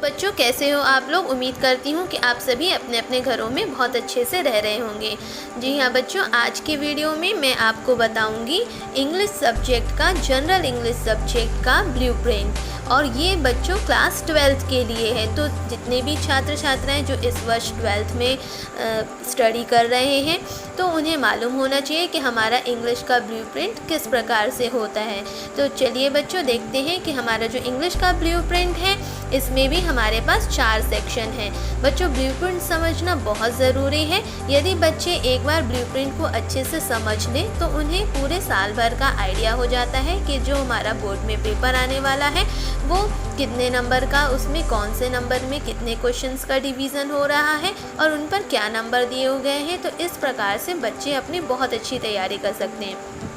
बच्चों, कैसे हो आप लोग। उम्मीद करती हूँ कि आप सभी अपने अपने घरों में बहुत अच्छे से रह रहे होंगे। जी हाँ बच्चों, आज के वीडियो में मैं आपको बताऊँगी इंग्लिश सब्जेक्ट का, जनरल इंग्लिश सब्जेक्ट का ब्लूप्रिंट। और ये बच्चों क्लास 12th के लिए है। तो जितने भी छात्र छात्राएं जो इस वर्ष 12th में स्टडी कर रहे हैं, तो उन्हें मालूम होना चाहिए कि हमारा इंग्लिश का ब्लूप्रिंट किस प्रकार से होता है। तो चलिए बच्चों, देखते हैं कि हमारा जो इंग्लिश का ब्लूप्रिंट है, इसमें भी हमारे पास 4 सेक्शन हैं। बच्चों, ब्लूप्रिंट समझना बहुत ज़रूरी है। यदि बच्चे एक बार ब्लूप्रिंट को अच्छे से समझ लें तो उन्हें पूरे साल भर का आइडिया हो जाता है कि जो हमारा बोर्ड में पेपर आने वाला है वो कितने नंबर का, उसमें कौन से नंबर में कितने क्वेश्चंस का डिवीज़न हो रहा है और उन पर क्या नंबर दिए गए हैं। तो इस प्रकार से बच्चे अपनी बहुत अच्छी तैयारी कर सकते हैं।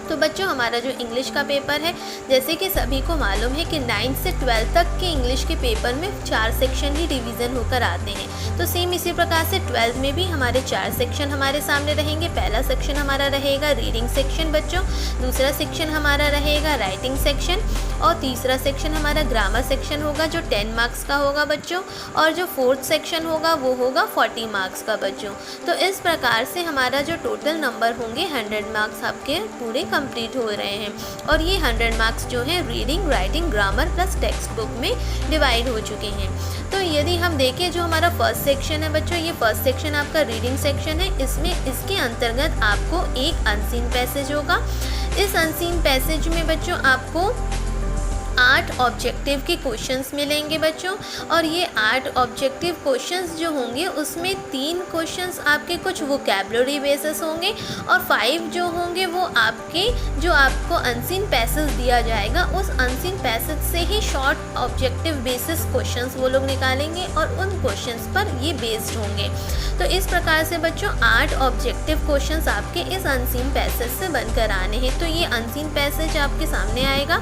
तो बच्चों, हमारा जो इंग्लिश का पेपर है, जैसे कि सभी को मालूम है कि 9 से 12 तक के इंग्लिश के पेपर में 4 सेक्शन ही डिवीज़न होकर आते हैं। तो सेम इसी प्रकार से 12th में भी हमारे 4 सेक्शन हमारे सामने रहेंगे। पहला सेक्शन हमारा रहेगा रीडिंग सेक्शन बच्चों, दूसरा सेक्शन हमारा रहेगा राइटिंग सेक्शन, और तीसरा सेक्शन हमारा ग्रामर सेक्शन होगा जो 10 मार्क्स का होगा बच्चों, और जो 4th सेक्शन होगा वो होगा 40 मार्क्स का बच्चों। तो इस प्रकार से हमारा जो टोटल नंबर होंगे 100 मार्क्स आपके पूरे कंप्लीट हो रहे हैं। और ये 100 मार्क्स जो हैं reading, writing, grammar plus text book में डिवाइड हो चुके हैं। तो यदि हम देखें, जो हमारा फर्स्ट सेक्शन है बच्चों, ये फर्स्ट सेक्शन आपका रीडिंग सेक्शन है। इसमें इसके अंतर्गत आपको एक अनसीन पैसेज होगा। इस अनसीन पैसेज में बच्चों आपको 8 ऑब्जेक्टिव के क्वेश्चंस मिलेंगे बच्चों। और ये 8 ऑब्जेक्टिव क्वेश्चंस जो होंगे उसमें 3 क्वेश्चंस आपके कुछ वोकैबुलरी बेसिस होंगे, और 5 जो होंगे वो आपके, जो आपको अनसीन पैसेज दिया जाएगा उस अनसीन पैसेज से ही शॉर्ट ऑब्जेक्टिव बेसिस क्वेश्चंस वो लोग निकालेंगे और उन क्वेश्चंस पर ये बेस्ड होंगे। तो इस प्रकार से बच्चों 8 ऑब्जेक्टिव क्वेश्चंस आपके इस अनसीन पैसेज से बनकर आने हैं। तो ये अनसीन पैसेज आपके सामने आएगा,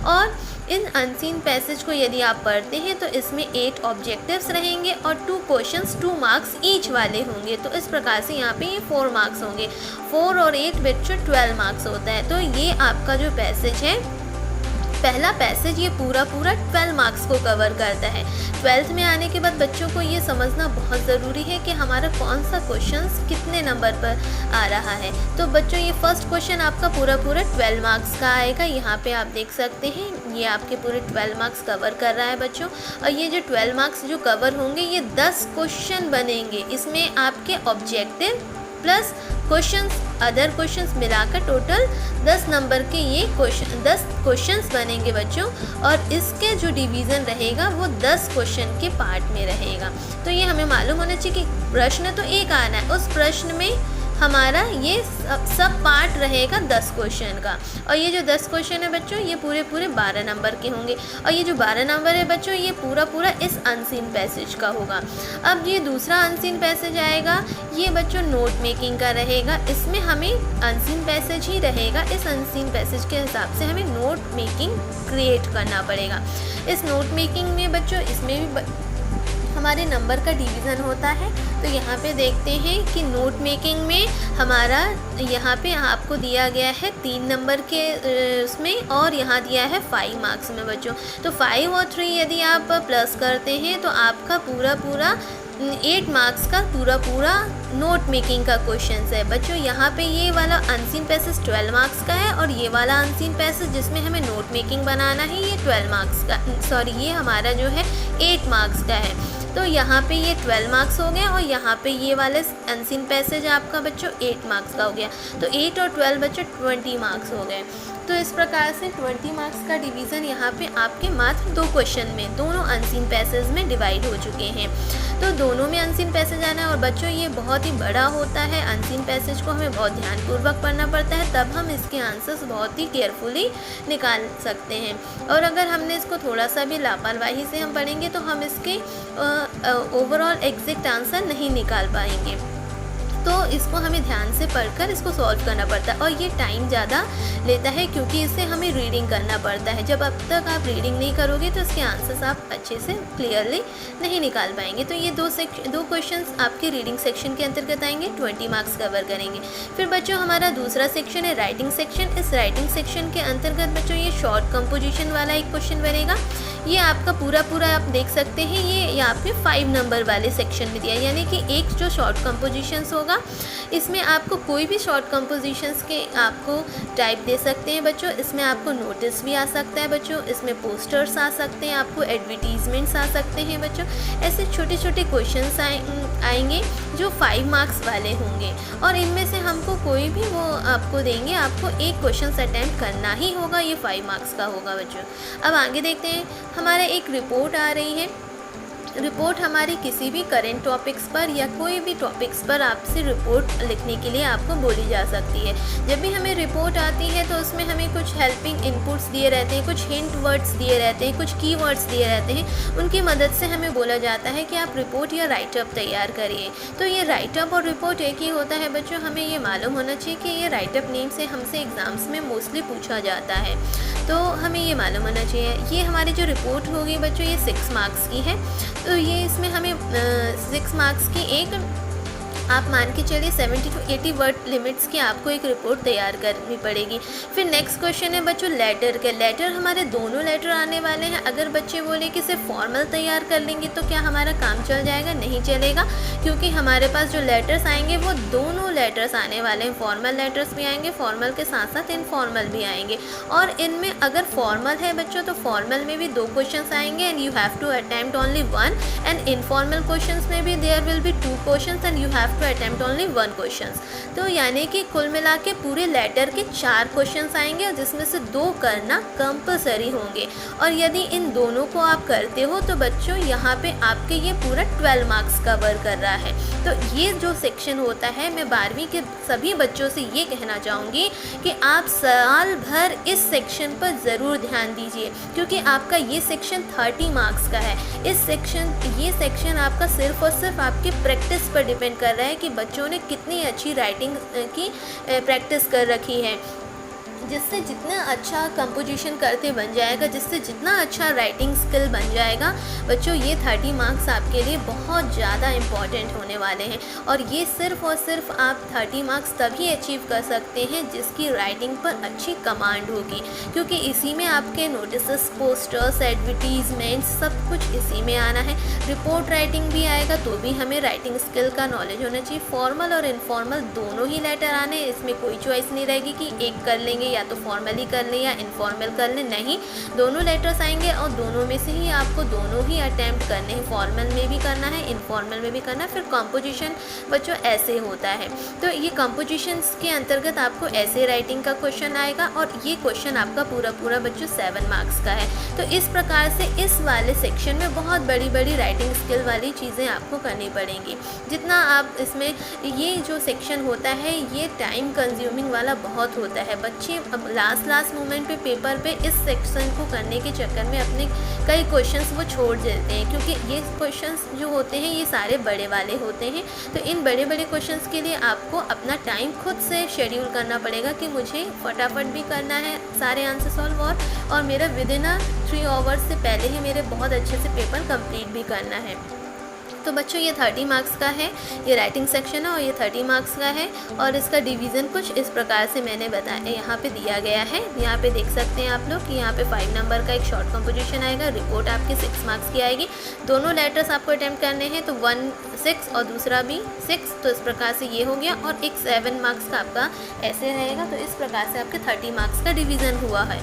और इन अनसीन पैसेज को यदि आप पढ़ते हैं तो इसमें 8 ऑब्जेक्टिव्स रहेंगे और 2 क्वेश्चंस 2 मार्क्स ईच वाले होंगे। तो इस प्रकार से यहाँ पे ये 4 मार्क्स होंगे। 4 और 8 बच्चों 12 मार्क्स होता है। तो ये आपका जो पैसेज है, पहला पैसेज, ये पूरा 12 मार्क्स को कवर करता है। 12th में आने के बाद बच्चों को ये समझना बहुत ज़रूरी है कि हमारा कौन सा क्वेश्चंस कितने नंबर पर आ रहा है। तो बच्चों, ये फर्स्ट क्वेश्चन आपका पूरा 12 मार्क्स का आएगा। यहाँ पे आप देख सकते हैं ये आपके पूरे 12 मार्क्स कवर कर रहा है बच्चों। और ये जो 12 मार्क्स जो कवर होंगे, ये 10 क्वेश्चन बनेंगे। इसमें आपके objective plus questions, other questions मिलाकर टोटल 10 नंबर के ये 10 क्वेश्चंस बनेंगे बच्चों। और इसके जो डिवीज़न रहेगा वो 10 क्वेश्चन के पार्ट में रहेगा। तो ये हमें मालूम होना चाहिए कि प्रश्न तो एक आना है, उस प्रश्न में हमारा ये सब पार्ट रहेगा 10 क्वेश्चन का। और ये जो 10 क्वेश्चन है बच्चों, ये पूरे 12 नंबर के होंगे। और ये जो 12 नंबर है बच्चों, ये पूरा इस अनसीन पैसेज का होगा। अब ये दूसरा अनसीन पैसेज आएगा, ये बच्चों नोट मेकिंग का रहेगा। इसमें हमें अनसीन पैसेज ही रहेगा। इस अनसीन पैसेज के हिसाब से हमें नोट मेकिंग क्रिएट करना पड़ेगा। इस नोट मेकिंग में बच्चों, इसमें भी हमारे नंबर का डिवीज़न होता है। तो यहाँ पे देखते हैं कि नोट मेकिंग में हमारा यहाँ पे आपको दिया गया है 3 नंबर के उसमें, और यहाँ दिया है 5 मार्क्स में बच्चों। तो 5 और 3 यदि आप प्लस करते हैं तो आपका पूरा 8 मार्क्स का पूरा नोट मेकिंग का क्वेश्चन है बच्चों। यहाँ पे ये वाला अनसीन पैसेज 12 मार्क्स का है, और ये वाला अनसीन पैसेज जिसमें हमें नोट मेकिंग बनाना है, ये 12 मार्क्स का, सॉरी, ये हमारा जो है 8 मार्क्स का है। तो यहाँ पे ये 12 मार्क्स हो गए, और यहाँ पे ये वाले अनसीन पैसेज आपका बच्चों 8 मार्क्स का हो गया। तो 8 और 12 बच्चों 20 मार्क्स हो गए। तो इस प्रकार से 20 मार्क्स का डिवीज़न यहाँ पे आपके मात्र 2 क्वेश्चन में, दोनों अनसीन पैसेज में डिवाइड हो चुके हैं। तो दोनों में अनसीन पैसेज आना है। और बच्चों, ये बहुत ही बड़ा होता है। अनसीन पैसेज को हमें बहुत ध्यानपूर्वक पढ़ना पड़ता है, तब हम इसके आंसर्स बहुत ही केयरफुली निकाल सकते हैं। और अगर हमने इसको थोड़ा सा भी लापरवाही से हम पढ़ेंगे तो हम इसके ओवरऑल एग्जैक्ट आंसर नहीं निकाल पाएंगे। तो इसको हमें ध्यान से पढ़कर इसको सॉल्व करना पड़ता है। और ये टाइम ज़्यादा लेता है क्योंकि इससे हमें रीडिंग करना पड़ता है। जब अब तक आप रीडिंग नहीं करोगे तो इसके आंसर्स आप अच्छे से क्लियरली नहीं निकाल पाएंगे। तो ये दो क्वेश्चंस आपके रीडिंग सेक्शन के अंतर्गत आएंगे, 20 मार्क्स कवर करेंगे। फिर बच्चों हमारा दूसरा सेक्शन है राइटिंग सेक्शन। इस राइटिंग सेक्शन के अंतर्गत बच्चों ये शॉर्ट कंपोजिशन वाला एक क्वेश्चन बनेगा। ये आपका पूरा आप देख सकते हैं, ये यहाँ पे 5 नंबर वाले सेक्शन में दिया है, यानी कि एक जो शॉर्ट कंपोजिशंस होगा इसमें आपको कोई भी शॉर्ट कंपोजिशंस के आपको टाइप दे सकते हैं बच्चों। इसमें आपको नोटिस भी आ सकता है बच्चों, इसमें पोस्टर्स आ सकते हैं, आपको एडवर्टीजमेंट्स आ सकते हैं बच्चों। ऐसे छोटे छोटे क्वेश्चंस आएंगे जो 5 मार्क्स वाले होंगे और इनमें से हमको कोई भी वो आपको देंगे, आपको एक क्वेश्चन अटैम्प्ट करना ही होगा, ये 5 मार्क्स का होगा बच्चों। अब आगे देखते हैं, हमारे एक रिपोर्ट आ रही है। रिपोर्ट हमारी किसी भी करेंट टॉपिक्स पर या कोई भी टॉपिक्स पर आपसे रिपोर्ट लिखने के लिए आपको बोली जा सकती है। जब भी हमें रिपोर्ट आती है तो उसमें हमें कुछ हेल्पिंग इनपुट्स दिए रहते हैं, कुछ हिंट वर्ड्स दिए रहते हैं, कुछ कीवर्ड्स दिए रहते हैं, उनकी मदद से हमें बोला जाता है कि आप रिपोर्ट या राइटअप तैयार करिए। तो ये राइटअप और रिपोर्ट एक ही होता है बच्चों। हमें ये मालूम होना चाहिए कि ये राइटअप नेम से हमसे एग्ज़ाम्स में मोस्टली पूछा जाता है, तो हमें ये मालूम होना चाहिए। ये हमारी जो रिपोर्ट होगी बच्चों ये 6 मार्क्स की है, तो ये इसमें हमें 6 मार्क्स की एक आप मान के चलिए 70 to 80 वर्ड लिमिट्स की आपको एक रिपोर्ट तैयार करनी पड़ेगी। फिर नेक्स्ट क्वेश्चन है बच्चों लेटर के। लेटर हमारे दोनों लेटर आने वाले हैं। अगर बच्चे बोले कि सिर्फ फॉर्मल तैयार कर लेंगे तो क्या हमारा काम चल जाएगा? नहीं चलेगा, क्योंकि हमारे पास जो लेटर्स आएंगे वो दोनों लेटर्स आने वाले हैं। फॉर्मल लेटर्स भी आएंगे, फॉर्मल के साथ साथ इनफॉर्मल भी आएंगे। और इनमें अगर फॉर्मल है बच्चों तो फॉर्मल में भी 2 क्वेश्चन आएंगे and you have to attempt only 1, and informal question में भी there will be 2 question and you have to attempt only 1 question. तो यानी कि कुल मिला के पूरे लेटर के 4 क्वेश्चन आएंगे और जिसमें से 2 करना कंपलसरी होंगे। और यदि इन दोनों को आप करते हो तो बच्चों यहाँ पे आपके ये पूरा 12 मार्क्स कवर कर रहा है। तो ये जो सेक्शन होता है, मैं 12वीं के सभी बच्चों से ये कहना चाहूँगी कि आप साल भर इस सेक्शन पर ज़रूर ध्यान दीजिए, क्योंकि आपका ये सेक्शन 30 मार्क्स का है। ये सेक्शन आपका सिर्फ और सिर्फ आपकी प्रैक्टिस पर डिपेंड कर रहा है कि बच्चों ने कितनी अच्छी राइटिंग की प्रैक्टिस कर रखी है। जिससे जितना अच्छा कंपोजिशन करते बन जाएगा, जिससे जितना अच्छा राइटिंग स्किल बन जाएगा बच्चों, ये 30 मार्क्स आपके लिए बहुत ज़्यादा इम्पॉर्टेंट होने वाले हैं। और ये सिर्फ और सिर्फ आप 30 मार्क्स तभी अचीव कर सकते हैं जिसकी राइटिंग पर अच्छी कमांड होगी, क्योंकि इसी में आपके नोटिस, पोस्टर्स, एडवर्टीजमेंट्स सब कुछ इसी में आना है। रिपोर्ट राइटिंग भी आएगा तो भी हमें राइटिंग स्किल का नॉलेज होना चाहिए। फॉर्मल और इनफॉर्मल दोनों ही लेटर आने, इसमें कोई चॉइस नहीं रहेगी कि एक कर लेंगे या तो फॉर्मली कर लें या इनफॉर्मल कर लें, नहीं, दोनों लेटर्स आएंगे और दोनों में से ही आपको दोनों ही अटैम्प्ट करने हैं। फॉर्मल में भी करना है, इनफॉर्मल में भी करना है। फिर कंपोजिशन बच्चों ऐसे होता है, तो ये कंपोजिशंस के अंतर्गत आपको ऐसे राइटिंग का क्वेश्चन आएगा और ये क्वेश्चन आपका पूरा बच्चों 7 मार्क्स का है। तो इस प्रकार से इस वाले सेक्शन में बहुत बड़ी राइटिंग स्किल वाली चीज़ें आपको करनी पड़ेंगी। जितना आप इसमें, ये जो सेक्शन होता है ये टाइम कंज्यूमिंग वाला बहुत होता है। बच्चे अब लास्ट मोमेंट पे पेपर पे इस सेक्शन को करने के चक्कर में अपने कई क्वेश्चंस वो छोड़ देते हैं, क्योंकि ये क्वेश्चंस जो होते हैं ये सारे बड़े वाले होते हैं। तो इन बड़े क्वेश्चंस के लिए आपको अपना टाइम खुद से शेड्यूल करना पड़ेगा कि मुझे फटाफट भी करना है सारे आंसर सॉल्व, और मेरा विदिन 3 आवर्स से पहले ही मेरे बहुत अच्छे से पेपर कंप्लीट भी करना है। तो बच्चों ये 30 मार्क्स का है, ये राइटिंग सेक्शन है और ये 30 मार्क्स का है। और इसका डिवीज़न कुछ इस प्रकार से मैंने बताया, यहाँ पे दिया गया है। यहाँ पे देख सकते हैं आप लोग कि यहाँ पे 5 नंबर का एक शॉर्ट कंपोजिशन आएगा, रिपोर्ट आपकी 6 मार्क्स की आएगी। दोनों लेटर्स आपको अटैम्प्ट करने हैं, तो 1 6 और दूसरा भी 6, तो इस प्रकार से ये हो गया। और एक 7 मार्क्स का आपका ऐसे रहेगा। तो इस प्रकार से आपके 30 मार्क्स का डिवीज़न हुआ है।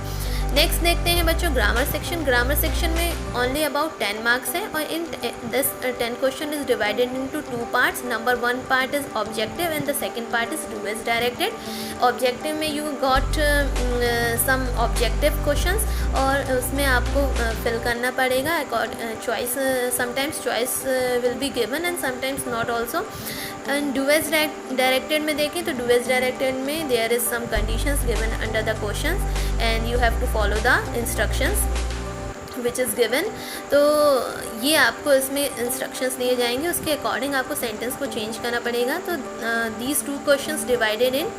नेक्स्ट देखते हैं बच्चों ग्रामर सेक्शन। ग्रामर सेक्शन में ओनली अबाउट 10 मार्क्स है और in this 10 question is divided into 2 parts. Number 1 part is objective and the second part is towards directed. Objective में you got some objective questions और उसमें आपको fill करना पड़ेगा choice, sometimes choice will be given and sometimes not also. And towards directed में देखें तो towards directed में there is some conditions given under the questions and you have to follow the instructions which is given. तो ये आपको इसमें instructions दिए जाएंगे, उसके अकॉर्डिंग आपको सेंटेंस को चेंज करना पड़ेगा। तो these 2 questions divided in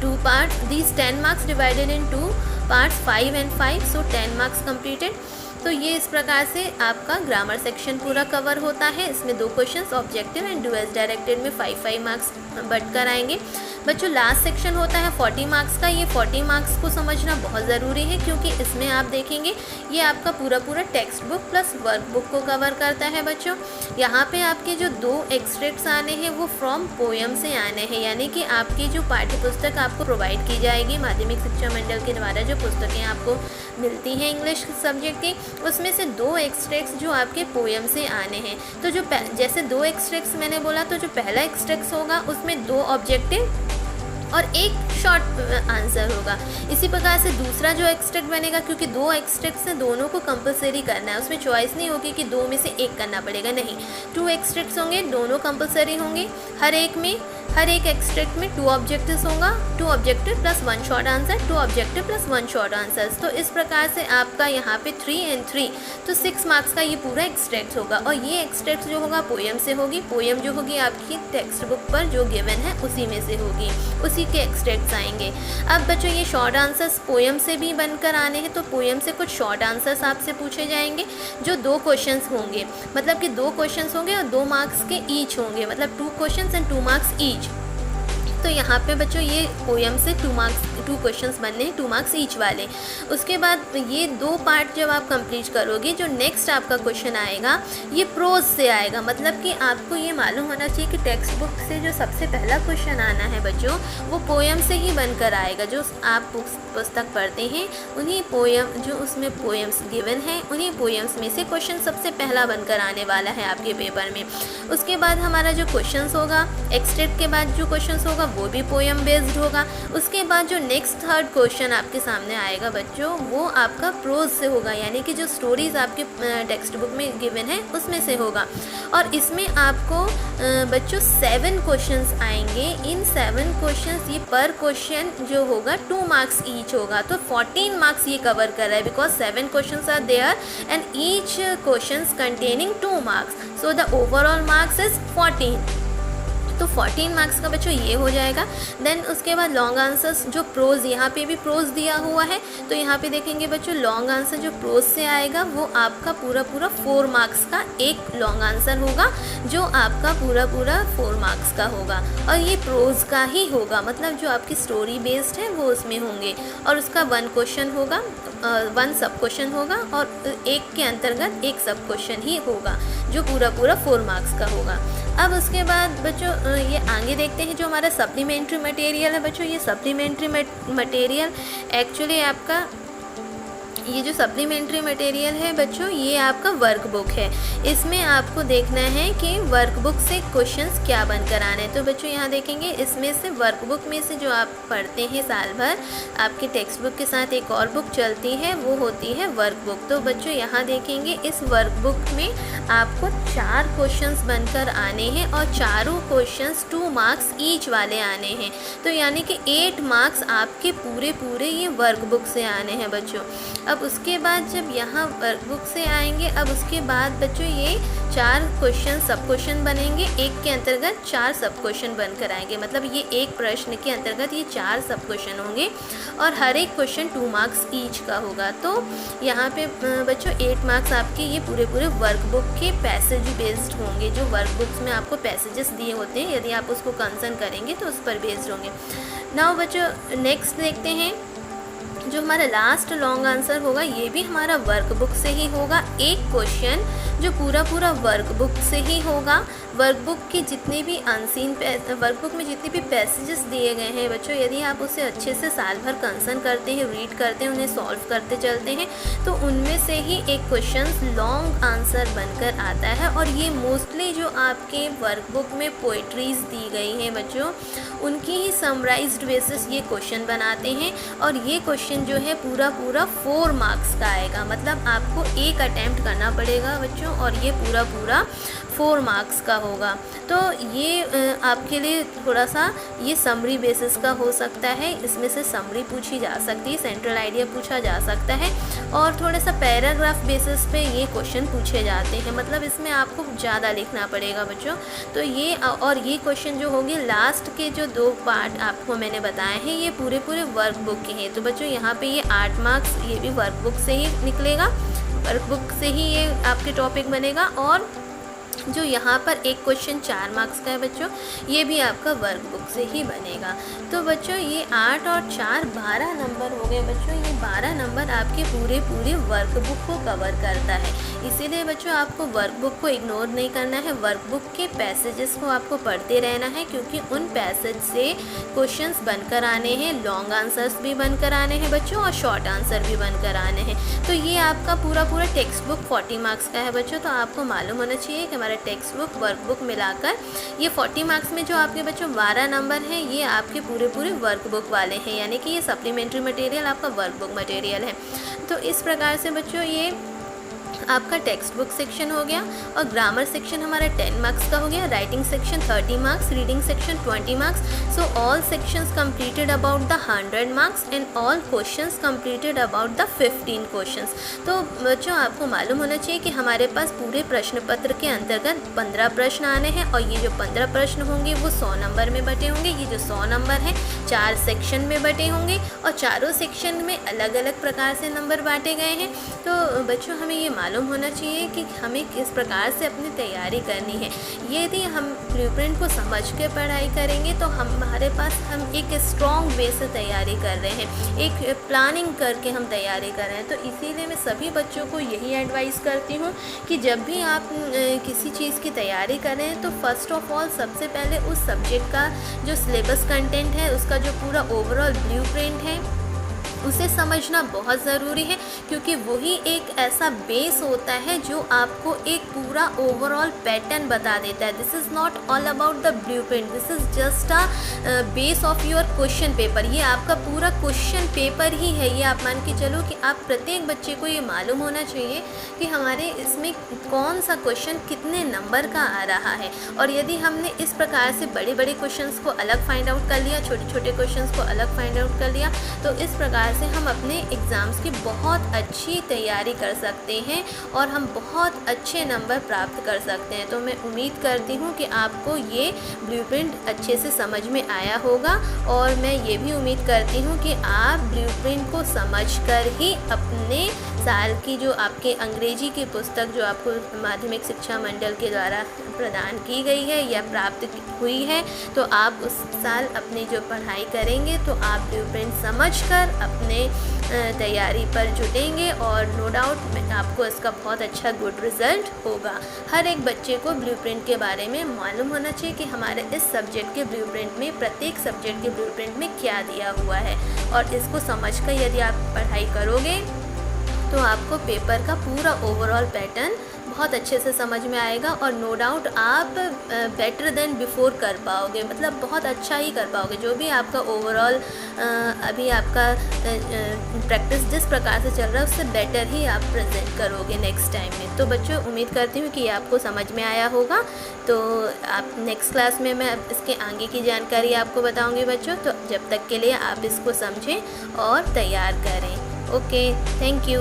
2 parts, these 10 marks divided in 2 parts 5 and 5, so 10 marks completed. तो ये इस प्रकार से आपका ग्रामर सेक्शन पूरा कवर होता है। इसमें 2 questions objective and towards directed में 5 मार्क्स बढ़कर आएंगे। बच्चों लास्ट सेक्शन होता है 40 मार्क्स का। ये 40 मार्क्स को समझना बहुत ज़रूरी है, क्योंकि इसमें आप देखेंगे ये आपका पूरा text book plus work book को कवर करता है। बच्चों यहाँ पे आपके जो 2 एक्सट्रैक्ट्स आने हैं वो फ्रॉम पोएम से आने हैं, यानी कि आपकी जो पाठ्य पुस्तक आपको प्रोवाइड की जाएगी माध्यमिक शिक्षा मंडल के द्वारा, जो पुस्तकें आपको मिलती हैं इंग्लिश सब्जेक्ट की, उसमें से 2 एक्सट्रैक्ट्स जो आपके पोएम से आने हैं। तो जो जैसे 2 एक्सट्रैक्ट्स मैंने बोला, तो जो पहला एक्सट्रैक्ट्स होगा उसमें 2 ऑब्जेक्टिव और 1 शॉर्ट आंसर होगा। इसी प्रकार से दूसरा जो एक्सट्रैक्ट बनेगा, क्योंकि 2 एक्सट्रैक्ट्स हैं, दोनों को कंपलसरी करना है, उसमें चॉइस नहीं होगी कि 2 में से 1 करना पड़ेगा, नहीं। 2 एक्सट्रैक्ट्स होंगे, दोनों कंपलसरी होंगे। हर एक एक्सट्रैक्ट में 2 ऑब्जेक्टिव्स होगा, 2 objective plus 1 short answer, 2 objective plus 1 short answers. तो इस प्रकार से आपका यहाँ पे 3 and 3 तो 6 मार्क्स का ये पूरा एक्सट्रैक्ट होगा। और ये एक्सट्रैक्ट जो होगा पोएम से होगी, पोएम जो होगी आपकी टेक्स्ट बुक पर जो गिवन है उसी में से होगी, उसी के एक्सट्रैक्ट्स आएंगे। अब बच्चों ये शॉर्ट आंसर्स पोएम से भी बनकर आने हैं, तो पोएम से कुछ शॉर्ट आंसर्स आपसे पूछे जाएंगे, जो 2 क्वेश्चंस होंगे, मतलब कि 2 क्वेश्चंस होंगे और 2 मार्क्स के ईच होंगे, मतलब 2 क्वेश्चंस एंड 2 मार्क्स ईच। तो यहाँ पे बच्चों ये पोएम से 2 क्वेश्चंस बनने हैं, 2 मार्क्स ईच वाले। उसके बाद ये 2 पार्ट जब आप कंप्लीट करोगे, जो नेक्स्ट आपका क्वेश्चन आएगा ये प्रोज से आएगा। मतलब कि आपको ये मालूम होना चाहिए कि टेक्स्ट बुक से जो सबसे पहला क्वेश्चन आना है बच्चों, वो पोएम से ही बनकर आएगा। जो आप पुस्तक पढ़ते हैं उन्हीं पोएम, जो उसमें पोएम्स गिवन हैं, उन्हीं पोएम्स में से क्वेश्चन सबसे पहला बनकर आने वाला है आपके पेपर में। उसके बाद हमारा जो क्वेश्चंस होगा, एक्सट्रैक्ट के बाद जो क्वेश्चंस होगा वो भी पोएम बेस्ड होगा। उसके बाद जो नेक्स्ट 3rd क्वेश्चन आपके सामने आएगा बच्चों, वो आपका प्रोज से होगा, यानी कि जो स्टोरीज आपके टेक्स्ट बुक में गिवन है उसमें से होगा। और इसमें आपको बच्चों 7 क्वेश्चंस आएंगे। इन 7 क्वेश्चंस, ये पर क्वेश्चन जो होगा 2 मार्क्स ईच होगा, तो 14 मार्क्स ये कवर कर रहा है, because 7 questions are there and each questions containing 2 marks, so the overall marks is 14। तो 14 मार्क्स का बच्चों ये हो जाएगा। देन उसके बाद लॉन्ग आंसर्स, जो प्रोज, यहाँ पे भी प्रोज दिया हुआ है, तो यहाँ पे देखेंगे बच्चों लॉन्ग आंसर जो प्रोज से आएगा वो आपका पूरा 4 मार्क्स का एक लॉन्ग आंसर होगा, जो आपका पूरा 4 मार्क्स का होगा। और ये प्रोज का ही होगा, मतलब जो आपकी स्टोरी बेस्ड है वो उसमें होंगे। और उसका 1 क्वेश्चन होगा, 1 सब क्वेश्चन होगा, और एक के अंतर्गत 1 सब क्वेश्चन ही होगा, जो पूरा 4 मार्क्स का होगा। अब उसके बाद बच्चों ये आगे देखते हैं जो हमारा सप्लीमेंट्री मटेरियल है। बच्चों ये सप्लीमेंट्री मटेरियल एक्चुअली आपका, ये जो सप्लीमेंट्री मटेरियल है बच्चों, ये आपका वर्कबुक है। इसमें आपको देखना है कि वर्कबुक से क्वेश्चंस क्या बनकर आने हैं। तो बच्चों यहाँ देखेंगे, इसमें से वर्कबुक में से जो आप पढ़ते हैं साल भर, आपके टेक्स्ट बुक के साथ एक और बुक चलती है, वो होती है वर्कबुक। तो बच्चों यहाँ देखेंगे, इस वर्कबुक में आपको 4 क्वेश्चंस बनकर आने हैं, और चारों क्वेश्चंस 2 मार्क्स ईच वाले आने हैं। तो यानी कि 8 मार्क्स आपके पूरे ये वर्कबुक से आने हैं बच्चों। अब उसके बाद जब यहाँ वर्कबुक से आएंगे, अब उसके बाद बच्चों ये 4 क्वेश्चन सब क्वेश्चन बनेंगे, एक के अंतर्गत 4 सब क्वेश्चन बनकर आएंगे। मतलब ये एक प्रश्न के अंतर्गत ये 4 सब क्वेश्चन होंगे, और हर एक क्वेश्चन 2 मार्क्स ईच का होगा। तो यहाँ पे बच्चों 8 मार्क्स आपके ये पूरे वर्कबुक के पैसेज बेस्ड होंगे। जो वर्कबुक्स में आपको पैसेजेस दिए होते हैं, यदि आप उसको कंसर्न करेंगे तो उस पर बेस्ड होंगे। नाउ बच्चों नेक्स्ट देखते हैं, जो हमारा लास्ट लॉन्ग आंसर होगा, ये भी हमारा वर्कबुक से ही होगा। एक क्वेश्चन जो पूरा वर्कबुक से ही होगा। वर्कबुक की जितने भी वर्कबुक में जितने भी पैसेजेस दिए गए हैं बच्चों, यदि आप उसे अच्छे से साल भर कंसर्न करते हैं, रीड करते हैं, उन्हें सॉल्व करते चलते हैं, तो उनमें से ही एक क्वेश्चन लॉन्ग आंसर बनकर आता है। और ये मोस्टली जो आपके वर्कबुक में पोइट्रीज दी गई हैं बच्चों, उनकी ही समराइज्ड बेसिस ये क्वेश्चन बनाते हैं। और ये क्वेश्चन जो है पूरा 4 मार्क्स का आएगा। मतलब आपको एक अटैम्प्ट करना पड़ेगा बच्चों, और ये पूरा 4 मार्क्स का होगा। तो ये आपके लिए थोड़ा सा ये समरी बेसिस का हो सकता है। इसमें से समरी पूछी जा सकती है, सेंट्रल आइडिया पूछा जा सकता है, और थोड़ा सा पैराग्राफ बेसिस पे ये क्वेश्चन पूछे जाते हैं। मतलब इसमें आपको ज़्यादा लिखना पड़ेगा बच्चों। तो ये और ये क्वेश्चन जो होंगे लास्ट के जो 2 पार्ट आपको मैंने बताए हैं, ये पूरे वर्कबुक के हैं। तो बच्चों यहाँ पे ये 8 मार्क्स ये भी वर्कबुक से ही निकलेगा, वर्कबुक से ही ये आपके टॉपिक बनेगा। और जो यहाँ पर एक क्वेश्चन 4 मार्क्स का है बच्चों, ये भी आपका वर्कबुक से ही बनेगा। तो बच्चों ये 8 और 4 12 नंबर हो गए बच्चों। ये 12 नंबर आपके पूरे वर्कबुक को कवर करता है। इसीलिए बच्चों आपको वर्कबुक को इग्नोर नहीं करना है, वर्कबुक के पैसेजेस को आपको पढ़ते रहना है, क्योंकि उन पैसेज से क्वेश्चंस बनकर आने हैं, लॉन्ग आंसर्स भी बनकर आने हैं बच्चों और शॉर्ट आंसर भी बनकर आने हैं। तो ये आपका पूरा टेक्स्ट बुक 40 मार्क्स का है बच्चों। तो आपको मालूम होना चाहिए कि हमारा टेक्स्ट बुक वर्कबुक मिलाकर ये 40 मार्क्स में जो आपके बच्चों 12 नंबर हैं, ये आपके पूरे वर्कबुक वाले हैं, यानी कि ये सप्लीमेंट्री मटेरियल आपका वर्कबुक मटेरियल है। तो इस प्रकार से बच्चों ये आपका टेक्स्ट बुक सेक्शन हो गया। और ग्रामर सेक्शन हमारा 10 मार्क्स का हो गया, writing section 30 marks, reading section 20 marks. So all sections completed about the 100 marks and all questions completed about the 15 questions. तो बच्चों आपको मालूम होना चाहिए कि हमारे पास पूरे प्रश्न पत्र के अंतर्गत 15 प्रश्न आने हैं, और ये जो 15 प्रश्न होंगे वो 100 नंबर में बटे होंगे। ये जो 100 नंबर हैं 4 सेक्शन में बटे होंगे, और चारों सेक्शन में अलग अलग प्रकार से नंबर बांटे गए हैं। तो बच्चों हमें ये मालूम होना चाहिए कि हमें किस प्रकार से अपनी तैयारी करनी है। यदि हम ब्लूप्रिंट को समझ के पढ़ाई करेंगे तो हमारे पास हम एक स्ट्रॉन्ग वे से तैयारी कर रहे हैं, एक प्लानिंग करके हम तैयारी कर रहे हैं। तो इसीलिए मैं सभी बच्चों को यही एडवाइस करती हूँ कि जब भी आप किसी चीज़ की तैयारी करें तो फर्स्ट ऑफ ऑल सबसे पहले उस सब्जेक्ट का जो सिलेबस कंटेंट है, उसका जो पूरा ओवरऑल ब्लूप्रिंट है, उसे समझना बहुत ज़रूरी है, क्योंकि वही एक ऐसा बेस होता है जो आपको एक पूरा ओवरऑल पैटर्न बता देता है। This is not all about the blueprint, this is just a base of your question paper. ये आपका पूरा क्वेश्चन पेपर ही है। ये आप मान के चलो कि आप प्रत्येक बच्चे को ये मालूम होना चाहिए कि हमारे इसमें कौन सा क्वेश्चन कितने नंबर का आ रहा है। और यदि हमने इस प्रकार से बड़े क्वेश्चंस को अलग फाइंड आउट कर लिया, छोटे क्वेश्चंस को अलग फाइंड आउट कर लिया, तो इस प्रकार से हम अपने एग्ज़ाम्स की बहुत अच्छी तैयारी कर सकते हैं और हम बहुत अच्छे नंबर प्राप्त कर सकते हैं। तो मैं उम्मीद करती हूँ कि आपको ये ब्लूप्रिंट अच्छे से समझ में आया होगा, और मैं ये भी उम्मीद करती हूँ कि आप ब्लूप्रिंट को समझकर ही अपने साल की जो आपके अंग्रेजी की पुस्तक जो आपको माध्यमिक शिक्षा मंडल के द्वारा प्रदान की गई है या प्राप्त हुई है, तो आप उस साल अपनी जो पढ़ाई करेंगे तो आप ब्लूप्रिंट समझकर अपने तैयारी पर जुटेंगे, और नो डाउट आपको इसका बहुत अच्छा गुड रिज़ल्ट होगा। हर एक बच्चे को ब्लूप्रिंट के बारे में मालूम होना चाहिए कि हमारे इस सब्जेक्ट के ब्लूप्रिंट में, प्रत्येक सब्जेक्ट के ब्लूप्रिंट में क्या दिया हुआ है, और इसको समझकर यदि आप पढ़ाई करोगे तो आपको पेपर का पूरा ओवरऑल पैटर्न बहुत अच्छे से समझ में आएगा, और नो डाउट आप बेटर देन बिफोर कर पाओगे, मतलब बहुत अच्छा ही कर पाओगे। जो भी आपका ओवरऑल अभी आपका प्रैक्टिस जिस प्रकार से चल रहा है उससे बेटर ही आप प्रेजेंट करोगे नेक्स्ट टाइम में। तो बच्चों उम्मीद करती हूँ कि ये आपको समझ में आया होगा। तो आप नेक्स्ट क्लास में मैं इसके आगे की जानकारी आपको बताऊँगी बच्चों। तो जब तक के लिए आप इसको समझें और तैयार करें। Okay, thank you.